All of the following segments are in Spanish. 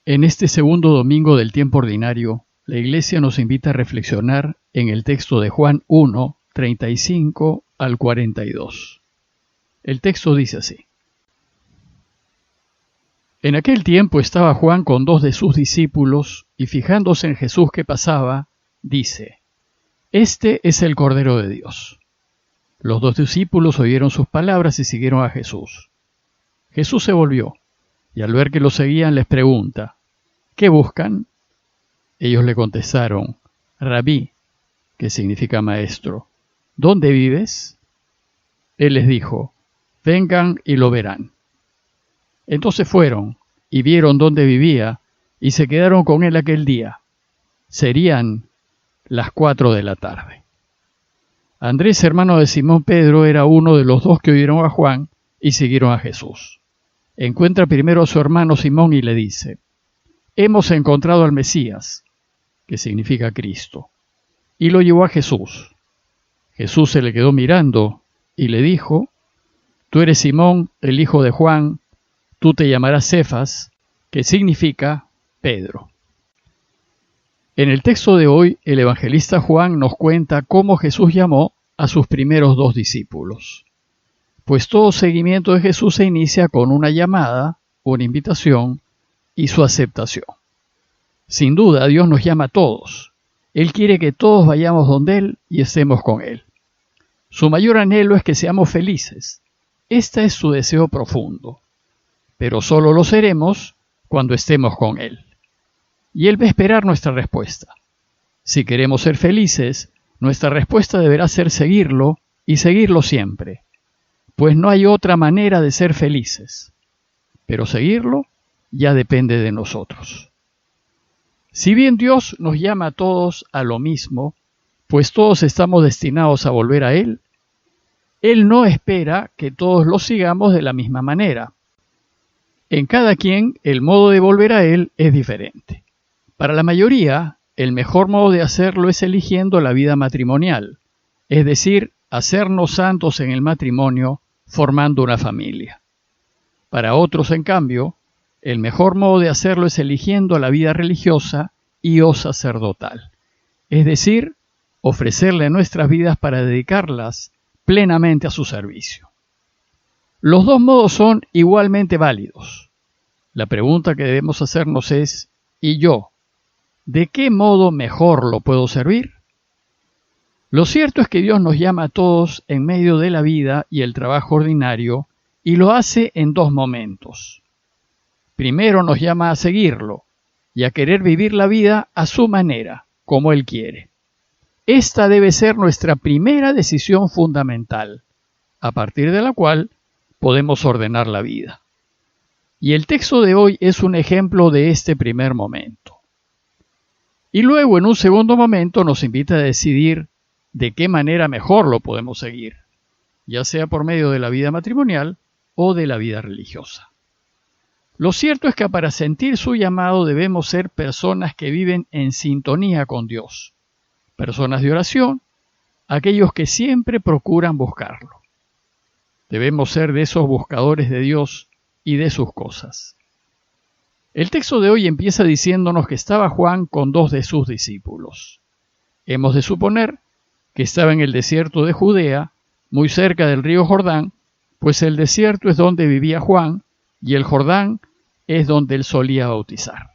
En este segundo domingo del tiempo ordinario, la Iglesia nos invita a reflexionar en el texto de Juan 1, 35 al 42. El texto dice así: En aquel tiempo estaba Juan con 2 de sus discípulos, y fijándose en Jesús que pasaba, dice: Este es el Cordero de Dios. Los 2 discípulos oyeron sus palabras y siguieron a Jesús. Jesús se volvió, y al ver que lo seguían les pregunta: ¿Qué buscan? Ellos le contestaron: Rabí, que significa maestro, ¿dónde vives? Él les dijo: Vengan y lo verán. Entonces fueron y vieron dónde vivía y se quedaron con él aquel día. Serían las 4 de la tarde. Andrés, hermano de Simón Pedro, era uno de los 2 que oyeron a Juan y siguieron a Jesús. Encuentra primero a su hermano Simón y le dice: Hemos encontrado al Mesías, que significa Cristo, y lo llevó a Jesús. Jesús se le quedó mirando y le dijo: Tú eres Simón, el hijo de Juan, tú te llamarás Cefas, que significa Pedro. En el texto de hoy, el evangelista Juan nos cuenta cómo Jesús llamó a sus primeros 2 discípulos. Pues todo seguimiento de Jesús se inicia con una llamada, una invitación y su aceptación. Sin duda, Dios nos llama a todos. Él quiere que todos vayamos donde Él y estemos con Él. Su mayor anhelo es que seamos felices. Este es su deseo profundo. Pero solo lo seremos cuando estemos con Él. Y Él va a esperar nuestra respuesta. Si queremos ser felices, nuestra respuesta deberá ser seguirlo y seguirlo siempre, pues no hay otra manera de ser felices. Pero seguirlo ya depende de nosotros. Si bien Dios nos llama a todos a lo mismo, pues todos estamos destinados a volver a Él, Él no espera que todos lo sigamos de la misma manera. En cada quien, el modo de volver a Él es diferente. Para la mayoría, el mejor modo de hacerlo es eligiendo la vida matrimonial, es decir, hacernos santos en el matrimonio, formando una familia. Para otros, en cambio, el mejor modo de hacerlo es eligiendo la vida religiosa y o sacerdotal, es decir, ofrecerle nuestras vidas para dedicarlas plenamente a su servicio. Los 2 modos son igualmente válidos. La pregunta que debemos hacernos es: ¿y yo? ¿De qué modo mejor lo puedo servir? Lo cierto es que Dios nos llama a todos en medio de la vida y el trabajo ordinario, y lo hace en 2 momentos. Primero nos llama a seguirlo y a querer vivir la vida a su manera, como Él quiere. Esta debe ser nuestra primera decisión fundamental, a partir de la cual podemos ordenar la vida. Y el texto de hoy es un ejemplo de este primer momento. Y luego, en un segundo momento, nos invita a decidir de qué manera mejor lo podemos seguir, ya sea por medio de la vida matrimonial o de la vida religiosa. Lo cierto es que para sentir su llamado debemos ser personas que viven en sintonía con Dios, personas de oración, aquellos que siempre procuran buscarlo. Debemos ser de esos buscadores de Dios y de sus cosas. El texto de hoy empieza diciéndonos que estaba Juan con 2 de sus discípulos. Hemos de suponer que estaba en el desierto de Judea, muy cerca del río Jordán, pues el desierto es donde vivía Juan y el Jordán es donde él solía bautizar.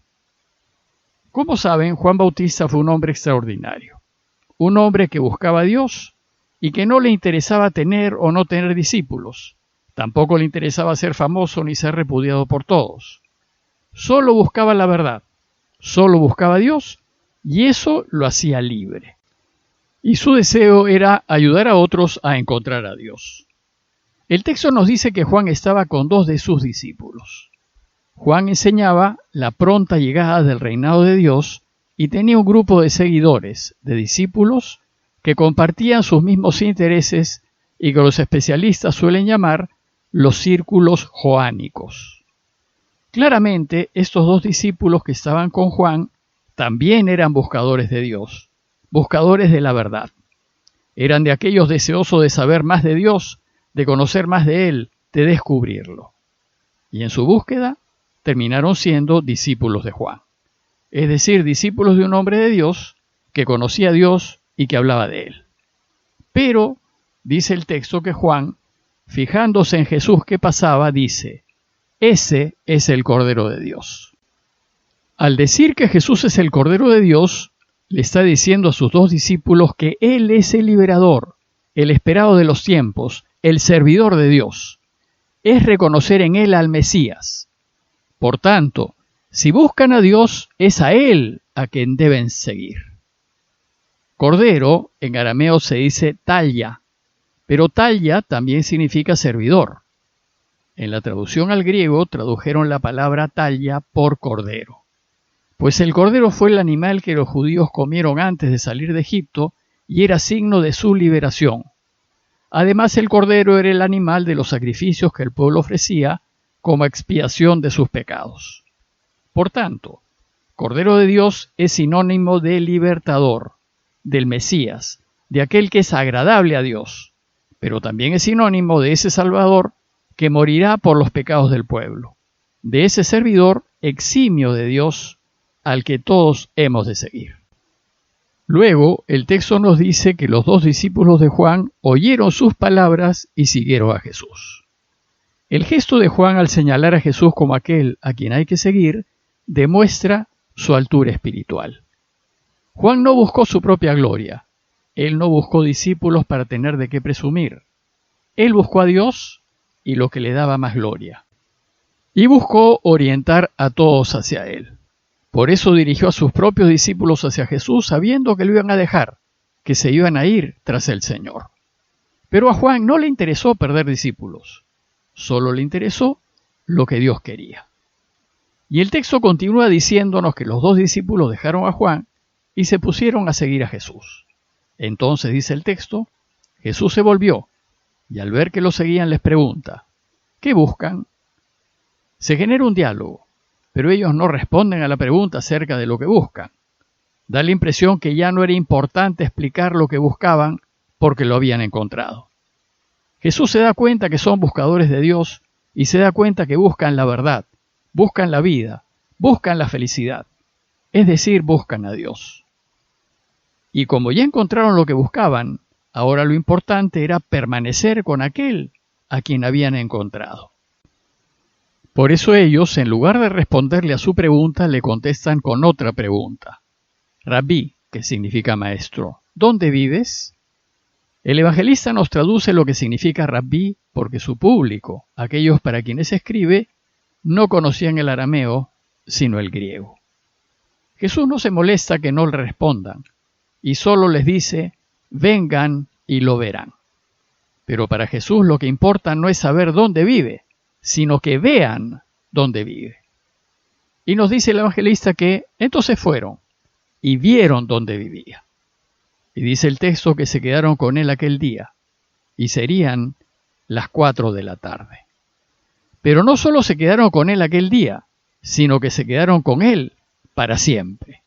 Como saben, Juan Bautista fue un hombre extraordinario, un hombre que buscaba a Dios y que no le interesaba tener o no tener discípulos. Tampoco le interesaba ser famoso ni ser repudiado por todos. Solo buscaba la verdad, solo buscaba a Dios, y eso lo hacía libre. Y su deseo era ayudar a otros a encontrar a Dios. El texto nos dice que Juan estaba con 2 de sus discípulos. Juan enseñaba la pronta llegada del reinado de Dios y tenía un grupo de seguidores, de discípulos, que compartían sus mismos intereses y que los especialistas suelen llamar los círculos joánicos. Claramente, estos 2 discípulos que estaban con Juan también eran buscadores de Dios, buscadores de la verdad. Eran de aquellos deseosos de saber más de Dios, de conocer más de Él, de descubrirlo. Y en su búsqueda terminaron siendo discípulos de Juan. Es decir, discípulos de un hombre de Dios que conocía a Dios y que hablaba de él. Pero, dice el texto que Juan, fijándose en Jesús que pasaba, dice, ese es el Cordero de Dios. Al decir que Jesús es el Cordero de Dios, le está diciendo a sus dos discípulos que Él es el liberador, el esperado de los tiempos, el servidor de Dios. Es reconocer en Él al Mesías. Por tanto, si buscan a Dios, es a Él a quien deben seguir. Cordero, en arameo se dice talla, pero talla también significa servidor. En la traducción al griego tradujeron la palabra talla por cordero. Pues el cordero fue el animal que los judíos comieron antes de salir de Egipto y era signo de su liberación. Además, el cordero era el animal de los sacrificios que el pueblo ofrecía como expiación de sus pecados. Por tanto, Cordero de Dios es sinónimo de libertador, del Mesías, de aquel que es agradable a Dios, pero también es sinónimo de ese Salvador que morirá por los pecados del pueblo, de ese servidor eximio de Dios al que todos hemos de seguir. Luego, el texto nos dice que los dos discípulos de Juan oyeron sus palabras y siguieron a Jesús. El gesto de Juan al señalar a Jesús como aquel a quien hay que seguir demuestra su altura espiritual. Juan no buscó su propia gloria. Él no buscó discípulos para tener de qué presumir. Él buscó a Dios y lo que le daba más gloria. Y buscó orientar a todos hacia Él. Por eso dirigió a sus propios discípulos hacia Jesús, sabiendo que lo iban a dejar, que se iban a ir tras el Señor. Pero a Juan no le interesó perder discípulos, solo le interesó lo que Dios quería. Y el texto continúa diciéndonos que los dos discípulos dejaron a Juan y se pusieron a seguir a Jesús. Entonces, dice el texto, Jesús se volvió y al ver que lo seguían les pregunta, ¿qué buscan? Se genera un diálogo, pero ellos no responden a la pregunta acerca de lo que buscan. Da la impresión que ya no era importante explicar lo que buscaban porque lo habían encontrado. Jesús se da cuenta que son buscadores de Dios y se da cuenta que buscan la verdad, buscan la vida, buscan la felicidad, es decir, buscan a Dios. Y como ya encontraron lo que buscaban, ahora lo importante era permanecer con aquel a quien habían encontrado. Por eso ellos, en lugar de responderle a su pregunta, le contestan con otra pregunta. Rabí, que significa maestro, ¿dónde vives? El evangelista nos traduce lo que significa rabí porque su público, aquellos para quienes escribe, no conocían el arameo, sino el griego. Jesús no se molesta que no le respondan, y solo les dice, vengan y lo verán. Pero para Jesús lo que importa no es saber dónde vive, sino que vean dónde vive. Y nos dice el evangelista que entonces fueron y vieron dónde vivía. Y dice el texto que se quedaron con él aquel día, y serían las 4 de la tarde. Pero no solo se quedaron con él aquel día, sino que se quedaron con él para siempre.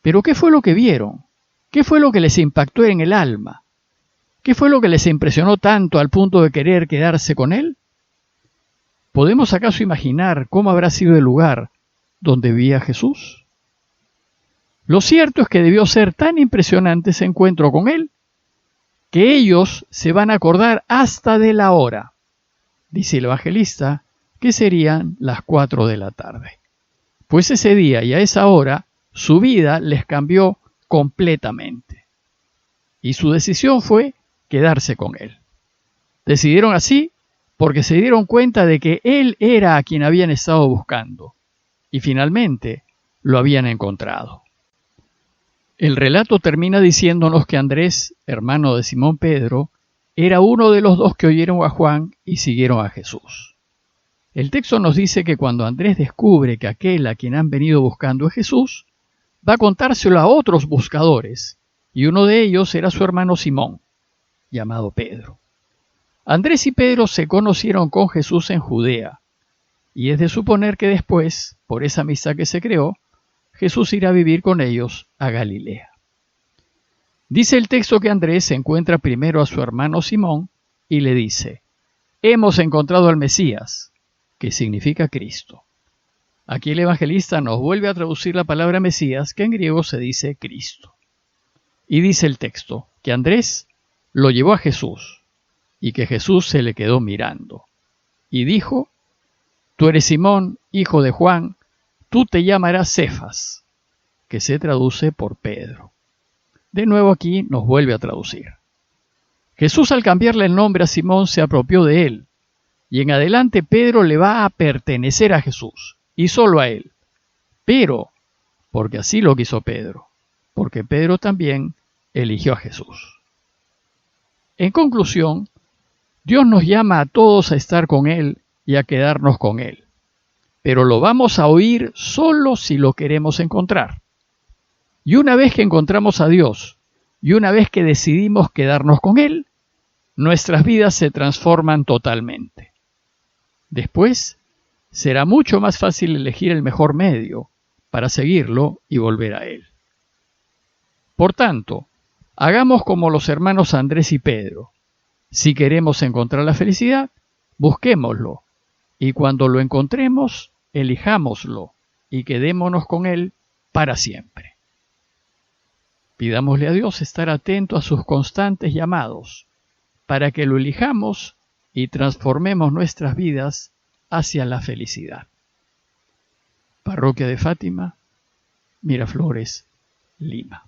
¿Pero qué fue lo que vieron? ¿Qué fue lo que les impactó en el alma? ¿Qué fue lo que les impresionó tanto al punto de querer quedarse con él? ¿Podemos acaso imaginar cómo habrá sido el lugar donde vivía Jesús? Lo cierto es que debió ser tan impresionante ese encuentro con él, que ellos se van a acordar hasta de la hora. Dice el evangelista que serían las 4 de la tarde. Pues ese día y a esa hora su vida les cambió completamente. Y su decisión fue quedarse con él. Decidieron así porque se dieron cuenta de que él era a quien habían estado buscando. Y finalmente lo habían encontrado. El relato termina diciéndonos que Andrés, hermano de Simón Pedro, era uno de los dos que oyeron a Juan y siguieron a Jesús. El texto nos dice que cuando Andrés descubre que aquel a quien han venido buscando es Jesús, va a contárselo a otros buscadores, y uno de ellos era su hermano Simón, llamado Pedro. Andrés y Pedro se conocieron con Jesús en Judea, y es de suponer que después, por esa amistad que se creó, Jesús irá a vivir con ellos a Galilea. Dice el texto que Andrés encuentra primero a su hermano Simón y le dice, hemos encontrado al Mesías, que significa Cristo. Aquí el evangelista nos vuelve a traducir la palabra Mesías, que en griego se dice Cristo. Y dice el texto que Andrés lo llevó a Jesús y que Jesús se le quedó mirando. Y dijo: Tú eres Simón, hijo de Juan, tú te llamarás Cefas, que se traduce por Pedro. De nuevo aquí nos vuelve a traducir. Jesús, al cambiarle el nombre a Simón, se apropió de él, y en adelante Pedro le va a pertenecer a Jesús, y solo a él. Pero, porque así lo quiso Pedro, porque Pedro también eligió a Jesús. En conclusión, Dios nos llama a todos a estar con Él y a quedarnos con Él, pero lo vamos a oír solo si lo queremos encontrar. Y una vez que encontramos a Dios, y una vez que decidimos quedarnos con Él, nuestras vidas se transforman totalmente. Después, será mucho más fácil elegir el mejor medio para seguirlo y volver a Él. Por tanto, hagamos como los hermanos Andrés y Pedro. Si queremos encontrar la felicidad, busquémoslo, y cuando lo encontremos, elijámoslo y quedémonos con Él para siempre. Pidámosle a Dios estar atento a sus constantes llamados, para que lo elijamos y transformemos nuestras vidas hacia la felicidad. Parroquia de Fátima, Miraflores, Lima.